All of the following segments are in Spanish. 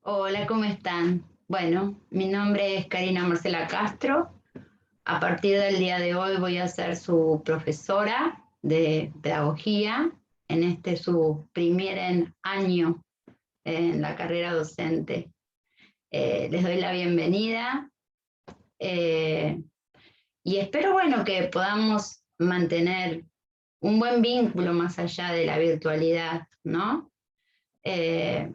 Hola, ¿cómo están? Bueno, mi nombre es Karina Marcela Castro. A partir del día de hoy voy a ser su profesora de pedagogía en este su primer año en la carrera docente. Les doy la bienvenida eh, y espero, bueno, que podamos mantener un buen vínculo más allá de la virtualidad, ¿no? Eh,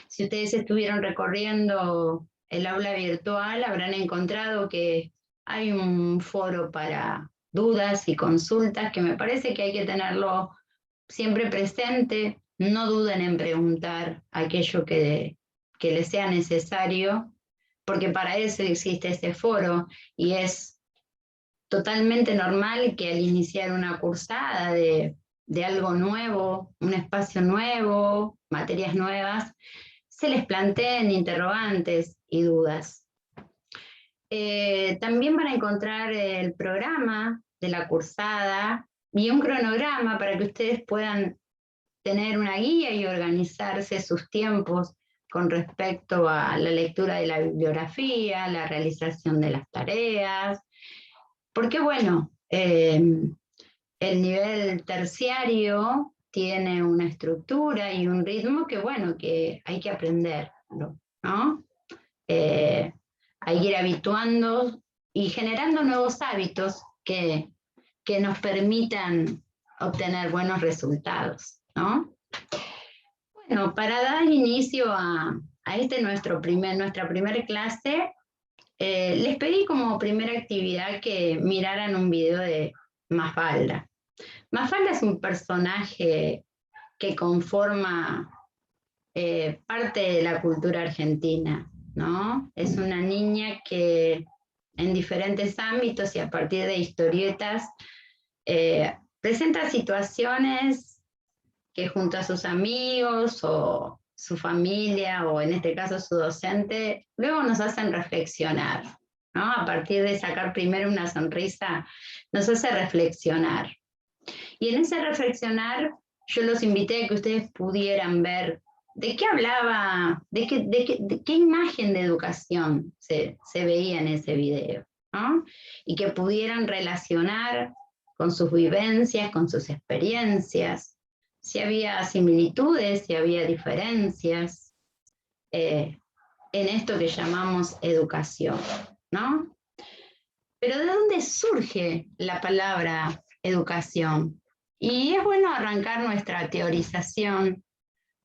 Si ustedes estuvieron recorriendo el aula virtual, habrán encontrado que hay un foro para dudas y consultas que me parece que hay que tenerlo siempre presente. No duden en preguntar aquello que les sea necesario, porque para eso existe ese foro y es totalmente normal que al iniciar una cursada de algo nuevo, un espacio nuevo, materias nuevas, se les planteen interrogantes y dudas. También van a encontrar el programa de la cursada y un cronograma para que ustedes puedan tener una guía y organizarse sus tiempos con respecto a la lectura de la bibliografía, la realización de las tareas, porque bueno, el nivel terciario tiene una estructura y un ritmo que bueno, que hay que aprender, ¿no? Eh, hay que ir habituando y generando nuevos hábitos que nos permitan obtener buenos resultados, ¿no? Bueno, para dar inicio a nuestra primera clase, les pedí como primera actividad que miraran un video de Mafalda. Mafalda es un personaje que conforma parte de la cultura argentina, ¿no? Es una niña que en diferentes ámbitos y a partir de historietas presenta situaciones que junto a sus amigos o su familia o en este caso su docente, luego nos hacen reflexionar, ¿no? A partir de sacar primero una sonrisa, nos hace reflexionar. Y en ese reflexionar yo los invité a que ustedes pudieran ver de qué hablaba, de qué imagen de educación se veía en ese video, ¿no? Y que pudieran relacionar con sus vivencias, con sus experiencias, si había similitudes, si había diferencias en esto que llamamos educación, ¿no? Pero ¿de dónde surge la palabra educación? Y es bueno arrancar nuestra teorización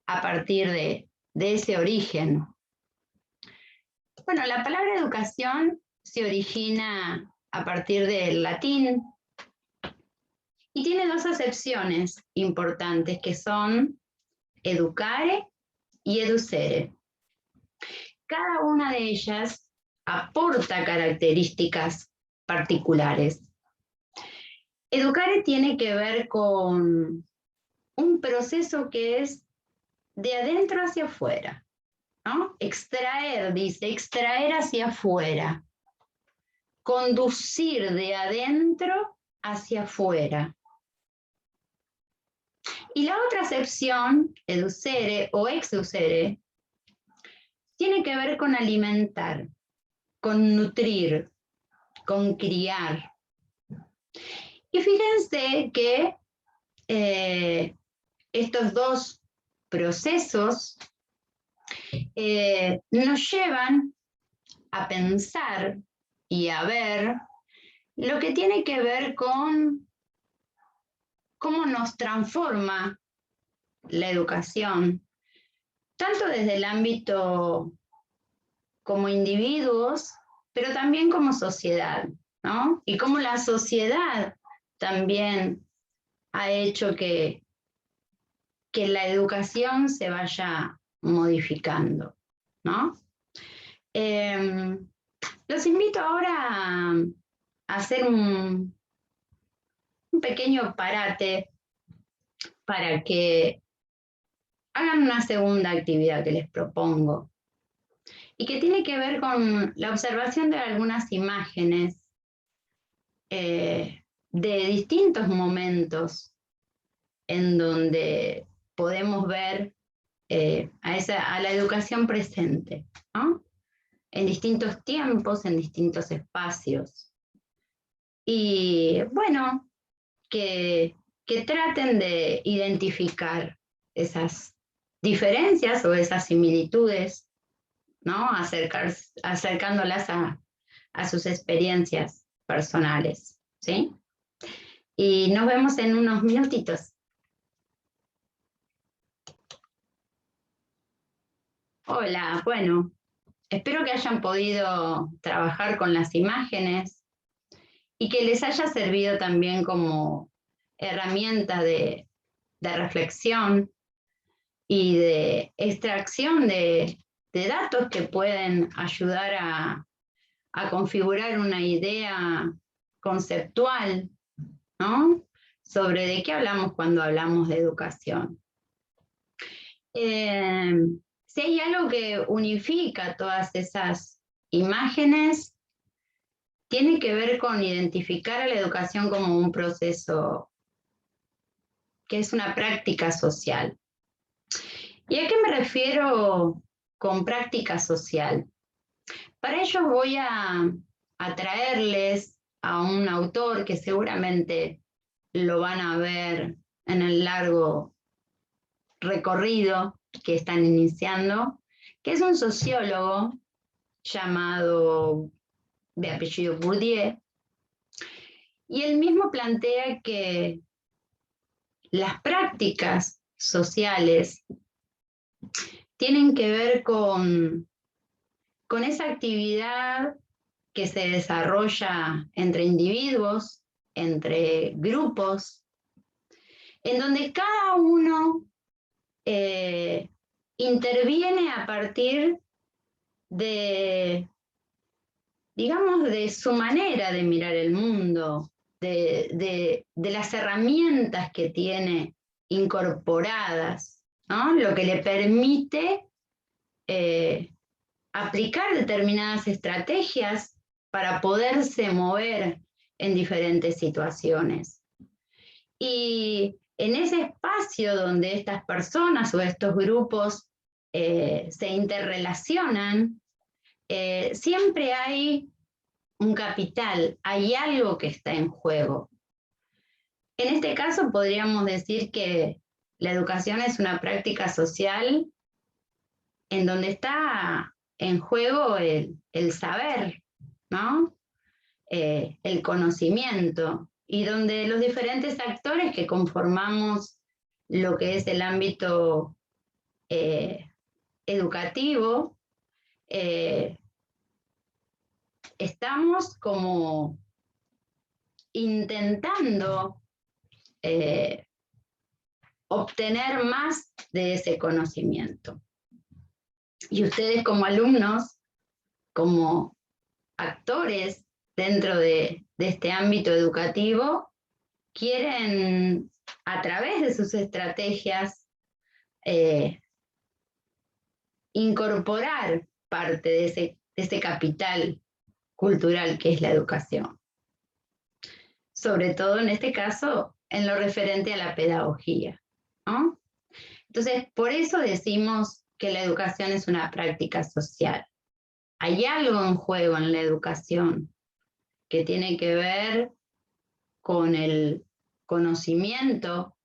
a partir de ese origen. Bueno, la palabra educación se origina a partir del latín y tiene dos acepciones importantes que son educare y educere. Cada una de ellas aporta características particulares. Educare tiene que ver con un proceso que es de adentro hacia afuera, ¿no? Extraer, dice, extraer hacia afuera, conducir de adentro hacia afuera. Y la otra acepción, educere o exducere, tiene que ver con alimentar, con nutrir, con criar. Y fíjense que estos dos procesos nos llevan a pensar y a ver lo que tiene que ver con cómo nos transforma la educación, tanto desde el ámbito como individuos, pero también como sociedad, ¿no? Y cómo la sociedad también ha hecho que la educación se vaya modificando, ¿no? Los invito ahora a hacer un pequeño parate para que hagan una segunda actividad que les propongo y que tiene que ver con la observación de algunas imágenes de distintos momentos en donde podemos ver a la educación presente, ¿no? En distintos tiempos, en distintos espacios. Y bueno, que traten de identificar esas diferencias o esas similitudes, ¿no? Acercándolas a sus experiencias personales, ¿sí? Y nos vemos en unos minutitos. Hola, bueno, espero que hayan podido trabajar con las imágenes y que les haya servido también como herramienta de reflexión y de extracción de datos que pueden ayudar a configurar una idea conceptual, ¿no? Sobre de qué hablamos cuando hablamos de educación. Si hay algo que unifica todas esas imágenes, tiene que ver con identificar a la educación como un proceso que es una práctica social. ¿Y a qué me refiero con práctica social? Para ello voy a traerles a un autor que seguramente lo van a ver en el largo recorrido que están iniciando, que es un sociólogo llamado de apellido Bourdieu, y él mismo plantea que las prácticas sociales tienen que ver con esa actividad que se desarrolla entre individuos, entre grupos, en donde cada uno interviene a partir de, digamos, de su manera de mirar el mundo, de las herramientas que tiene incorporadas, ¿no? Lo que le permite aplicar determinadas estrategias para poderse mover en diferentes situaciones. Y en ese espacio donde estas personas o estos grupos se interrelacionan, siempre hay un capital, hay algo que está en juego. En este caso podríamos decir que la educación es una práctica social en donde está en juego el saber, ¿no? El conocimiento, y donde los diferentes actores que conformamos lo que es el ámbito educativo, estamos como intentando obtener más de ese conocimiento. Y ustedes como alumnos, como actores dentro de este ámbito educativo, quieren a través de sus estrategias incorporar parte de ese capital cultural que es la educación. Sobre todo en este caso, en lo referente a la pedagogía, ¿no? Entonces, por eso decimos que la educación es una práctica social. Hay algo en juego en la educación que tiene que ver con el conocimiento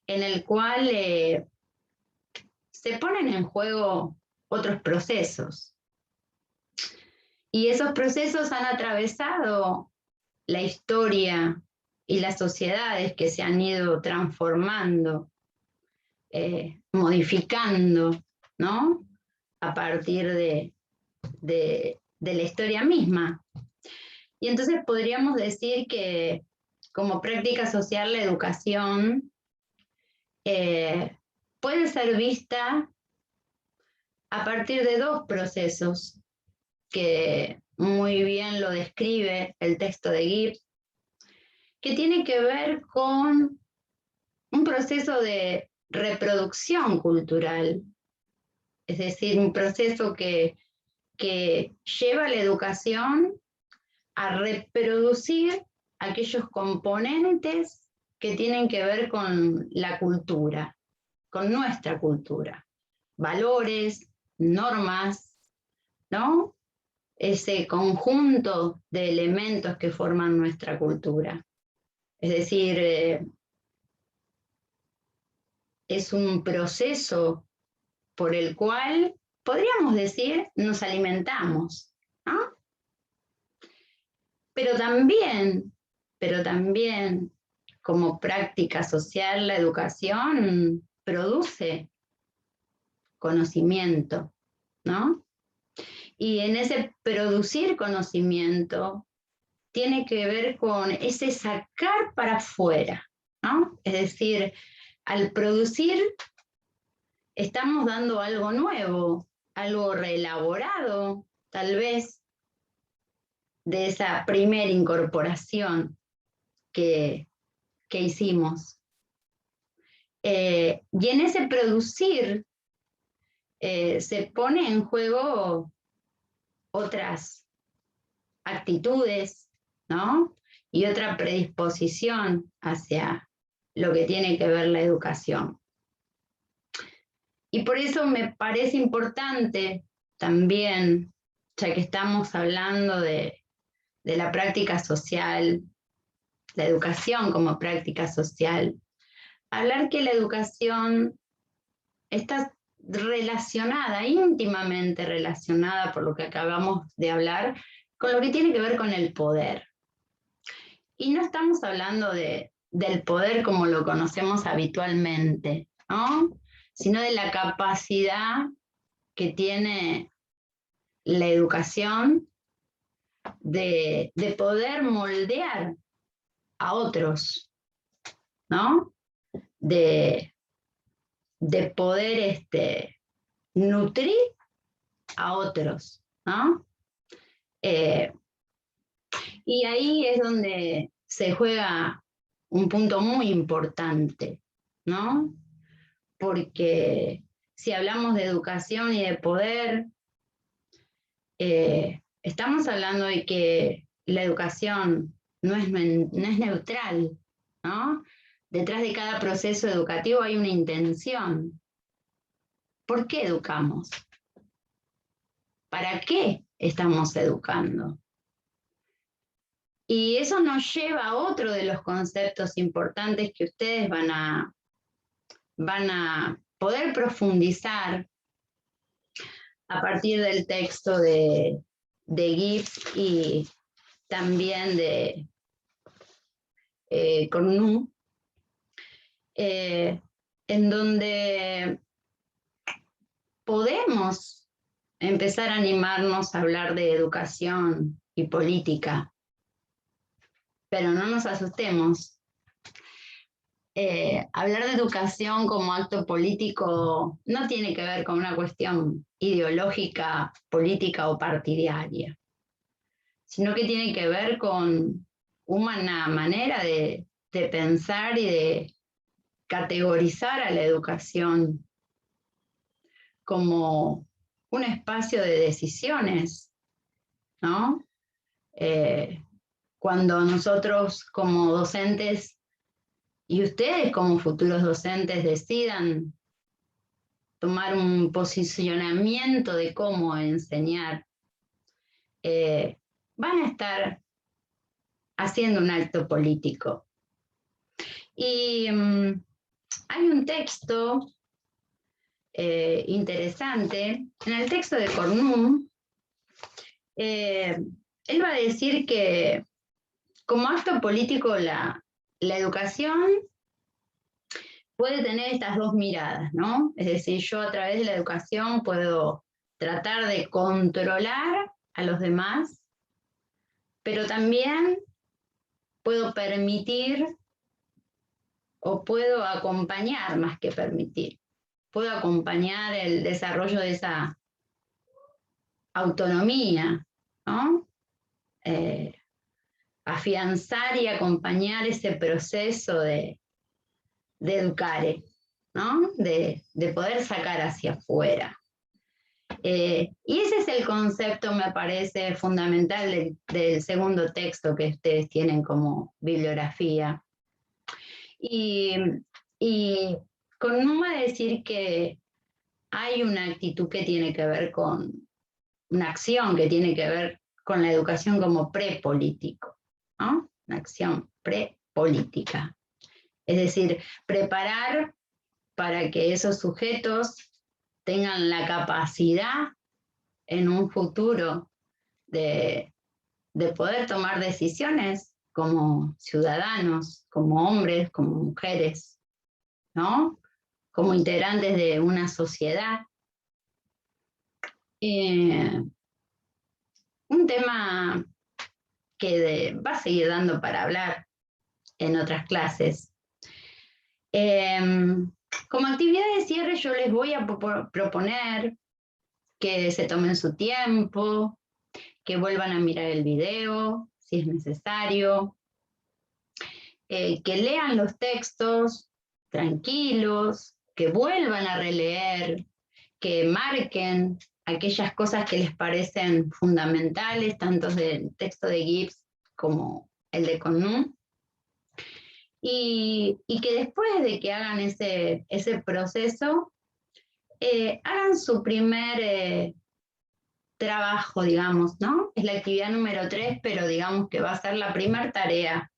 en el cual se ponen en juego otros procesos. Y esos procesos han atravesado la historia y las sociedades que se han ido transformando, modificando, ¿no? A partir de la historia misma. Y entonces podríamos decir que como práctica social la educación puede ser vista a partir de dos procesos que muy bien lo describe el texto de Gibbs, que tiene que ver con un proceso de reproducción cultural, es decir, un proceso que lleva a la educación a reproducir aquellos componentes que tienen que ver con la cultura. con nuestra cultura. Valores, normas, ¿no? Ese conjunto de elementos que forman nuestra cultura. Es decir, es un proceso por el cual, podríamos decir, nos alimentamos, ¿no? Pero también, como práctica social, la educación produce conocimiento, ¿no? Y en ese producir conocimiento tiene que ver con ese sacar para afuera, ¿no? Es decir, al producir estamos dando algo nuevo, algo reelaborado, tal vez, de esa primera incorporación que hicimos. Y en ese producir se pone en juego otras actitudes, ¿no? Y otra predisposición hacia lo que tiene que ver la educación. Y por eso me parece importante también, ya que estamos hablando de la práctica social, la educación como práctica social, hablar que la educación está relacionada, íntimamente relacionada, por lo que acabamos de hablar, con lo que tiene que ver con el poder. Y no estamos hablando del poder como lo conocemos habitualmente, ¿no? Sino de la capacidad que tiene la educación de poder moldear a otros, ¿no? De poder nutrir a otros, ¿no? Y ahí es donde se juega un punto muy importante, ¿no? Porque si hablamos de educación y de poder, estamos hablando de que la educación no es neutral, ¿no? Detrás de cada proceso educativo hay una intención. ¿Por qué educamos? ¿Para qué estamos educando? Y eso nos lleva a otro de los conceptos importantes que ustedes van a poder profundizar a partir del texto de Gibbs y también de Cornu, en donde podemos empezar a animarnos a hablar de educación y política. Pero no nos asustemos. Hablar de educación como acto político no tiene que ver con una cuestión ideológica, política o partidaria, sino que tiene que ver con una manera de pensar y de categorizar a la educación como un espacio de decisiones, ¿no? Cuando nosotros como docentes y ustedes como futuros docentes decidan tomar un posicionamiento de cómo enseñar, van a estar haciendo un acto político. Y hay un texto interesante, en el texto de Cornu, él va a decir que como acto político la educación puede tener estas dos miradas, ¿no? Es decir, yo a través de la educación puedo tratar de controlar a los demás, pero también puedo permitir o puedo acompañar más que permitir. Puedo acompañar el desarrollo de esa autonomía, ¿no? Afianzar y acompañar ese proceso de educar, ¿no? De poder sacar hacia afuera. Y ese es el concepto, me parece, fundamental del segundo texto que ustedes tienen como bibliografía. Y Con va a decir que hay una actitud que tiene que ver con una acción que tiene que ver con la educación como prepolítico, ¿no? Una acción prepolítica. Es decir, preparar para que esos sujetos tengan la capacidad en un futuro de poder tomar decisiones como ciudadanos, como hombres, como mujeres, ¿no? Como integrantes de una sociedad. Un tema que va a seguir dando para hablar en otras clases. Como actividad de cierre yo les voy a proponer que se tomen su tiempo, que vuelvan a mirar el video, si es necesario, que lean los textos tranquilos, que vuelvan a releer, que marquen aquellas cosas que les parecen fundamentales, tanto del texto de Gibbs como el de Connu, y que después de que hagan ese proceso, hagan su primer trabajo, digamos, ¿no? Es la actividad número 3, pero digamos que va a ser la primera tarea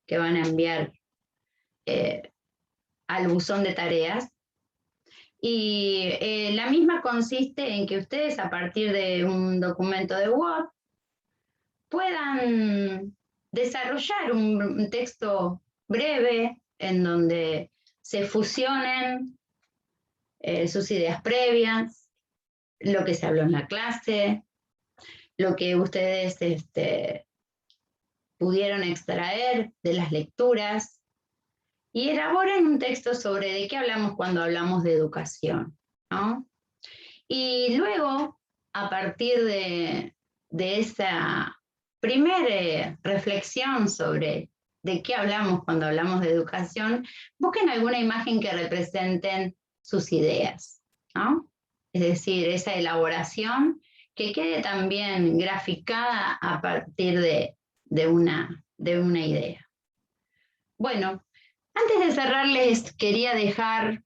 que van a enviar al buzón de tareas. Y la misma consiste en que ustedes, a partir de un documento de Word, puedan desarrollar un texto breve en donde se fusionen sus ideas previas, lo que se habló en la clase, lo que ustedes pudieron extraer de las lecturas, y elaboren un texto sobre de qué hablamos cuando hablamos de educación, ¿no? Y luego, a partir de esa primera reflexión sobre de qué hablamos cuando hablamos de educación, busquen alguna imagen que representen sus ideas, ¿no? Es decir, esa elaboración que quede también graficada a partir de una idea. Bueno, antes de cerrar les quería dejar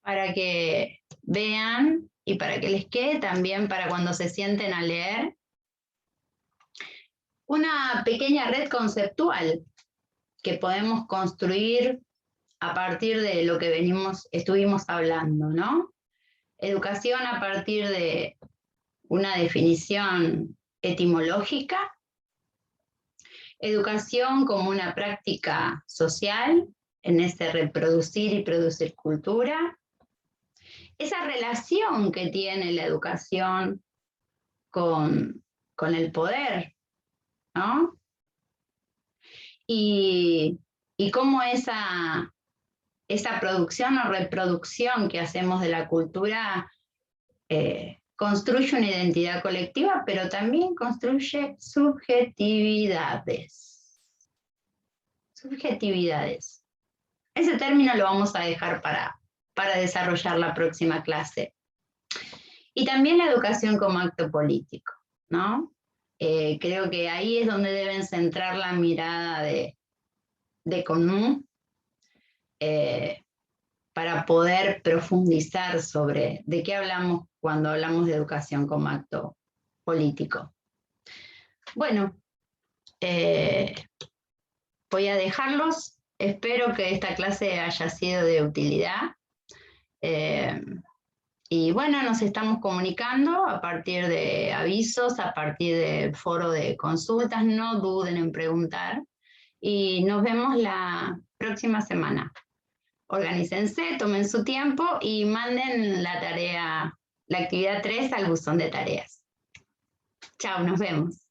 para que vean y para que les quede también para cuando se sienten a leer, una pequeña red conceptual que podemos construir a partir de lo que estuvimos hablando, ¿no? Educación a partir de una definición etimológica, educación como una práctica social en ese reproducir y producir cultura, esa relación que tiene la educación con el poder, ¿no? Y cómo esa producción o reproducción que hacemos de la cultura construye una identidad colectiva, pero también construye subjetividades. Subjetividades. Ese término lo vamos a dejar para desarrollar la próxima clase. Y también la educación como acto político, ¿no? Creo que ahí es donde deben centrar la mirada de Connu para poder profundizar sobre de qué hablamos cuando hablamos de educación como acto político. Bueno, voy a dejarlos. Espero que esta clase haya sido de utilidad. Y bueno, nos estamos comunicando a partir de avisos, a partir del foro de consultas. No duden en preguntar. Y nos vemos la próxima semana. Organícense, tomen su tiempo y manden la actividad 3 al buzón de tareas. Chao, nos vemos.